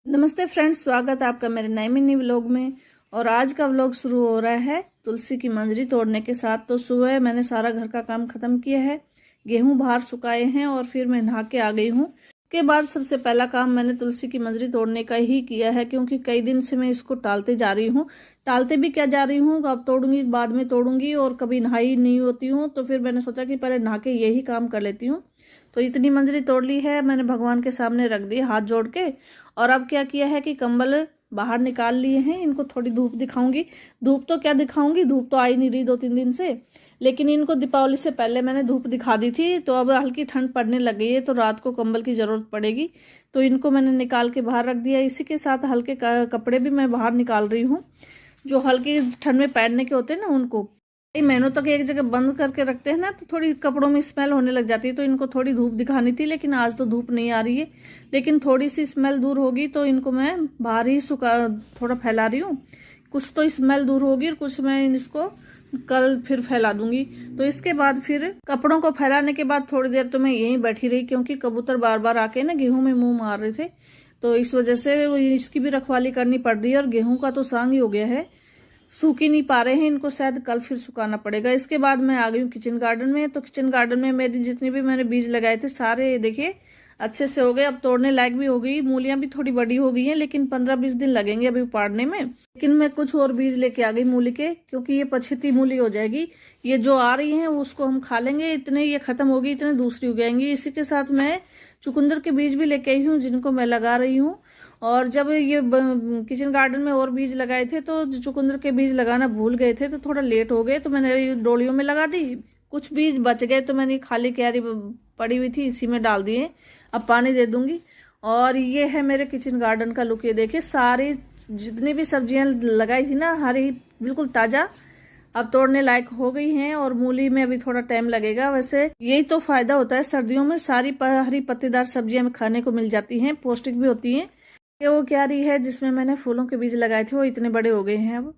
नमस्ते फ्रेंड्स, स्वागत है आपका मेरे नए मिनी व्लॉग में। और आज का व्लॉग शुरू हो रहा है तुलसी की मंजरी तोड़ने के साथ। तो सुबह मैंने सारा घर का काम खत्म किया है, गेहूं बाहर सुखाए हैं और फिर मैं नहा के आ गई हूं। उसके बाद सबसे पहला काम मैंने तुलसी की मंजरी तोड़ने का ही किया है, क्योंकि कई दिन से मैं इसको टालते जा रही हूँ। टालते भी क्या जा रही हूँ, अब तोड़ूंगी बाद में तोड़ूंगी, और कभी नहाई नहीं होती हूँ। तो फिर मैंने सोचा कि पहले नहा के यही काम कर लेती हूँ। तो इतनी मंजरी तोड़ ली है मैंने, भगवान के सामने रख दी हाथ जोड़ के। और अब क्या किया है कि कंबल बाहर निकाल लिए हैं, इनको थोड़ी धूप दिखाऊंगी। धूप तो क्या दिखाऊंगी, धूप तो आई नहीं रही 2-3 दिन से, लेकिन इनको दीपावली से पहले मैंने धूप दिखा दी थी। तो अब हल्की ठंड पड़ने लग गई है, तो रात को कंबल की जरूरत पड़ेगी, तो इनको मैंने निकाल के बाहर रख दिया। इसी के साथ हल्के कपड़े भी मैं बाहर निकाल रही हूँ, जो हल्की ठंड में पहनने के होते हैं ना उनको। महीनों तक एक जगह बंद करके रखते हैं ना, तो थोड़ी कपड़ों में स्मेल होने लग जाती है। तो इनको थोड़ी धूप दिखानी थी, लेकिन आज तो धूप नहीं आ रही है। लेकिन थोड़ी सी स्मेल दूर होगी तो इनको मैं बाहर ही थोड़ा फैला रही हूँ। कुछ तो स्मेल दूर होगी और कुछ मैं इसको कल फिर फैला दूंगी। तो इसके बाद फिर कपड़ों को फैलाने के बाद थोड़ी देर तो मैं यहीं बैठी रही, क्योंकि कबूतर बार बार आके ना गेहूं में मुंह मार रहे थे। तो इस वजह से इसकी भी रखवाली करनी पड़ रही है। और गेहूं का तो सांग ही हो गया है, सूख ही नहीं पा रहे हैं, इनको शायद कल फिर सुखाना पड़ेगा। इसके बाद मैं आ गई हूँ किचन गार्डन में। तो किचन गार्डन में मेरी जितने भी मैंने बीज लगाए थे सारे देखिए अच्छे से हो गए, अब तोड़ने लायक भी हो गई। मूलियां भी थोड़ी बड़ी हो गई हैं, लेकिन 15-20 दिन लगेंगे अभी उपाड़ने में। लेकिन मैं कुछ और बीज लेके आ गई मूली के, क्योंकि ये पछेती मूली हो जाएगी। ये जो आ रही है उसको हम खा लेंगे, इतने ये खत्म होगी, इतने दूसरी उगाएंगी। इसी के साथ मैं चुकंदर के बीज भी लेके आई हूँ, जिनको मैं लगा रही हूँ। और जब ये किचन गार्डन में और बीज लगाए थे तो चुकंदर के बीज लगाना भूल गए थे, तो थोड़ा लेट हो गए, तो मैंने डोलियों में लगा दी। कुछ बीज बच गए तो मैंने खाली क्यारी पड़ी हुई थी, इसी में डाल दिए। अब पानी दे दूंगी। और ये है मेरे किचन गार्डन का लुक। ये देखिए सारी जितनी भी सब्जियां लगाई थी ना, हरी बिल्कुल ताजा, अब तोड़ने लायक हो गई हैं। और मूली में अभी थोड़ा टाइम लगेगा। वैसे यही तो फायदा होता है सर्दियों में, सारी हरी पत्तेदार सब्जियां खाने को मिल जाती हैं, पौष्टिक भी होती हैं। ये वो क्यारी है जिसमें मैंने फूलों के बीज लगाए थे, वो इतने बड़े हो गए हैं अब।